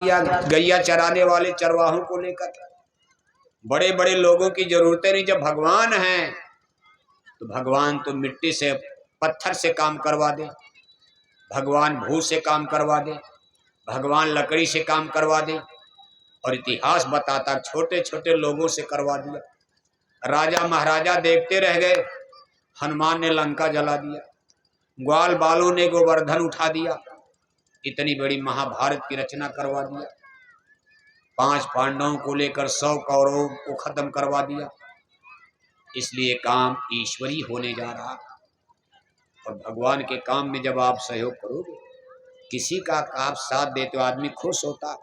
या गैया चराने वाले चरवाहों को लेकर, बड़े बड़े लोगों की जरूरतें नहीं। जब भगवान हैं तो भगवान तो मिट्टी से पत्थर से काम करवा दे, भगवान भूत से काम करवा दे, भगवान लकड़ी से काम करवा दे। और इतिहास बताता छोटे छोटे लोगों से करवा दिया। राजा महाराजा देखते रह गए, हनुमान ने लंका जला दिया, ग्वाल बालों ने गोवर्धन उठा दिया, इतनी बड़ी महाभारत की रचना करवा दिया, 5 पांडवों को लेकर 100 कौरवों को खत्म करवा दिया। इसलिए काम ईश्वरी होने जा रहा। और भगवान के काम में जब आप सहयोग करोगे, किसी का आप साथ देते हो, आदमी खुश होता।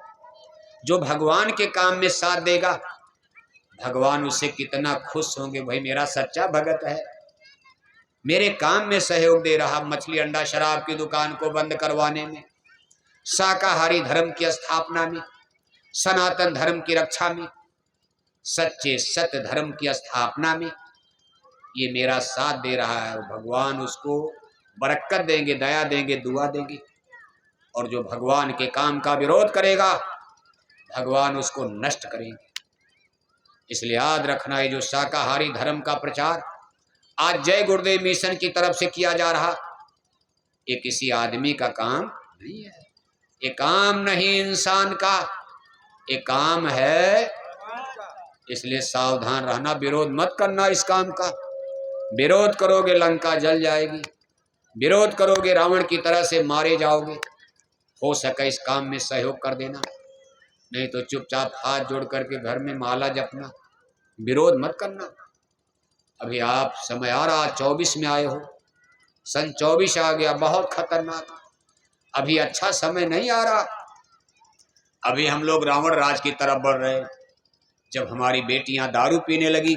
जो भगवान के काम में साथ देगा, भगवान उससे कितना खुश होंगे, भाई मेरा सच्चा भगत है, मेरे काम में सहयोग दे रहा। मछली अंडा शराब की दुकान को बंद करवाने में, शाकाहारी धर्म की स्थापना में, सनातन धर्म की रक्षा में, सच्चे सत्य धर्म की स्थापना में ये मेरा साथ दे रहा है। भगवान उसको बरकत देंगे, दया देंगे, दुआ देंगे। और जो भगवान के काम का विरोध करेगा, भगवान उसको नष्ट करेंगे। इसलिए याद रखना है, जो शाकाहारी धर्म का प्रचार आज जय गुरुदेव मिशन की तरफ से किया जा रहा, ये किसी आदमी का काम नहीं है, ये काम नहीं इंसान का, ये काम है। इसलिए सावधान रहना, विरोध मत करना इस काम का। विरोध करोगे लंका जल जाएगी, विरोध करोगे रावण की तरह से मारे जाओगे। हो सके इस काम में सहयोग कर देना, नहीं तो चुपचाप हाथ जोड़ करके घर में माला जपना, विरोध मत करना। अभी आप समय आ रहा, 24 में आए हो, सन 24 आ गया, बहुत खतरनाक। अभी अच्छा समय नहीं आ रहा, अभी हम लोग रावण राज की तरफ बढ़ रहे। जब हमारी बेटियां दारू पीने लगी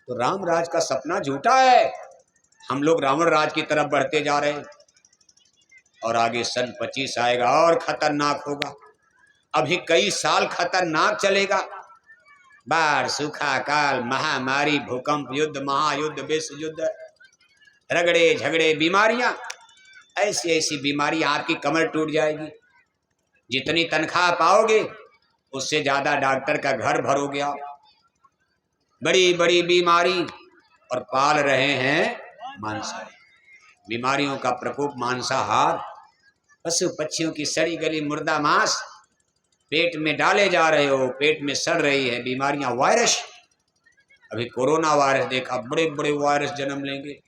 तो राम राज का सपना झूठा है, हम लोग रावण राज की तरफ बढ़ते जा रहे हैं। और आगे सन 25 आएगा और खतरनाक होगा। अभी कई साल खतरनाक चलेगा, बाढ़, सूखा काल, महामारी, भूकंप, युद्ध, महायुद्ध, विश्व युद्ध, रगड़े झगड़े, बीमारियां, ऐसी ऐसी बीमारी, आपकी कमर टूट जाएगी। जितनी तनख्वाह पाओगे उससे ज्यादा डॉक्टर का घर भरोगे आप। बड़ी बड़ी बीमारी, और पाल रहे हैं मांसाहारी। बीमारियों का प्रकोप, मांसाहार, पशु पक्षियों की सड़ी गली मुर्दा मांस पेट में डाले जा रहे हो, पेट में सड़ रही है बीमारियां, वायरस। अभी कोरोना वायरस देखा, बड़े बड़े वायरस जन्म लेंगे।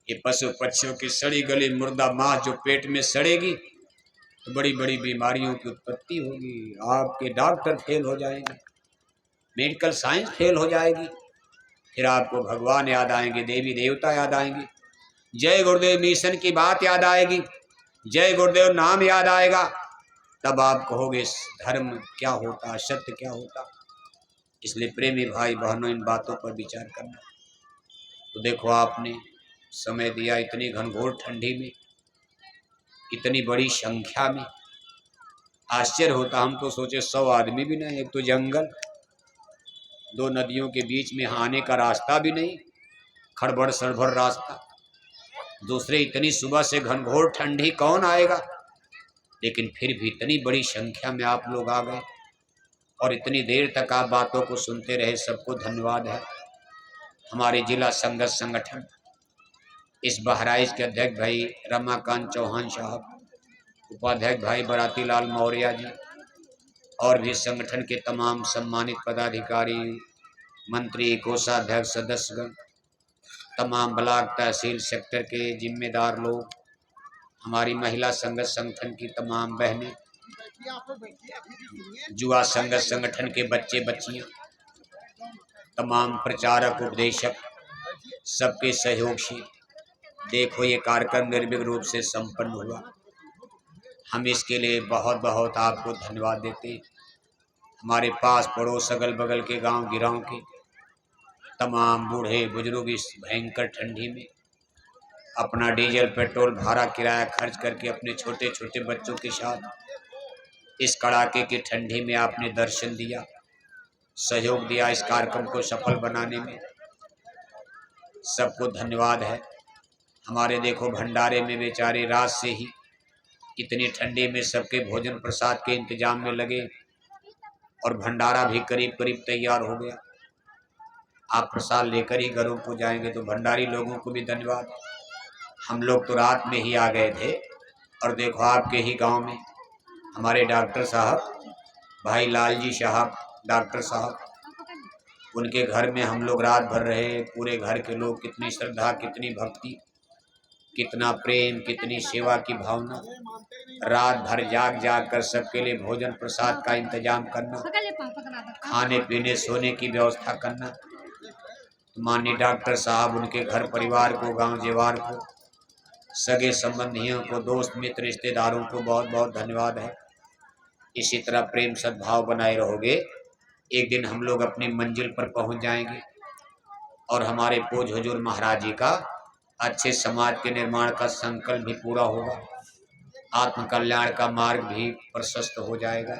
ये पशु पक्षियों की सड़ी गली मुर्दा मांस जो पेट में सड़ेगी तो बड़ी बड़ी बीमारियों की उत्पत्ति होगी। आपके डॉक्टर फेल हो जाएंगे, मेडिकल साइंस फेल हो जाएगी। फिर आपको भगवान याद आएंगे, देवी देवता याद आएंगे, जय गुरुदेव मिशन की बात याद आएगी, जय गुरुदेव नाम याद आएगा। तब आप कहोगे धर्म क्या होता, सत्य क्या होता। इसलिए प्रेमी भाई बहनों, इन बातों पर विचार करना। तो देखो, आपने समय दिया, इतनी घनघोर ठंडी में, इतनी बड़ी संख्या में, आश्चर्य होता। हम तो सोचे 100 आदमी भी नहीं, एक तो जंगल, 2 नदियों के बीच में आने का रास्ता भी नहीं, खड़बड़ सड़बड़ रास्ता, दूसरे इतनी सुबह से घनघोर ठंडी, कौन आएगा। लेकिन फिर भी इतनी बड़ी संख्या में आप लोग आ गए और इतनी देर तक आप बातों को सुनते रहे, सबको धन्यवाद है। हमारे जिला संघर्ष संगठन, इस बहराइच के अध्यक्ष भाई रमाकांत चौहान साहब, उपाध्यक्ष भाई बराती लाल मौर्य जी, और भी संगठन के तमाम सम्मानित पदाधिकारी, मंत्री, कोषाध्यक्ष, सदस्यगण, तमाम ब्लॉक तहसील सेक्टर के जिम्मेदार लोग, हमारी महिला संघर्ष संगठन की तमाम बहनें, युवा संघर्ष संगठन के बच्चे बच्चियां, तमाम प्रचारक, उपदेशक, सबके सहयोग से देखो ये कार्यक्रम निर्विघ्न रूप से संपन्न हुआ। हम इसके लिए बहुत बहुत आपको धन्यवाद देते हैं। हमारे पास पड़ोस अगल बगल के गांव गिराव के तमाम बूढ़े बुजुर्ग इस भयंकर ठंडी में अपना डीजल पेट्रोल भाड़ा किराया खर्च करके अपने छोटे छोटे बच्चों के साथ इस कड़ाके की ठंडी में आपने दर्शन दिया, सहयोग दिया इस कार्यक्रम को सफल बनाने में। सबको धन्यवाद है। हमारे देखो भंडारे में बेचारे रात से ही इतनी ठंडी में सबके भोजन प्रसाद के इंतजाम में लगे और भंडारा भी करीब करीब तैयार हो गया। आप प्रसाद लेकर ही घरों को जाएंगे तो भंडारी लोगों को भी धन्यवाद। हम लोग तो रात में ही आ गए थे और देखो आपके ही गांव में हमारे डॉक्टर साहब, भाई लालजी साहब डॉक्टर साहब, उनके घर में हम लोग रात भर रहे। पूरे घर के लोग, कितनी श्रद्धा, कितनी भक्ति, कितना प्रेम, कितनी सेवा की भावना। रात भर जाग जाग कर सबके लिए भोजन प्रसाद का इंतजाम करना, खाने पीने सोने की व्यवस्था करना। माननीय डॉक्टर साहब, उनके घर परिवार को, गांव जेवार को, सगे संबंधियों को, दोस्त मित्र रिश्तेदारों को बहुत बहुत धन्यवाद है। इसी तरह प्रेम सद्भाव बनाए रहोगे, एक दिन हम लोग अपनी मंजिल पर पहुंच जाएंगे और हमारे पूज्य हुजूर महाराज जी का अच्छे समाज के निर्माण का संकल्प भी पूरा होगा, आत्म कल्याण का मार्ग भी प्रशस्त हो जाएगा।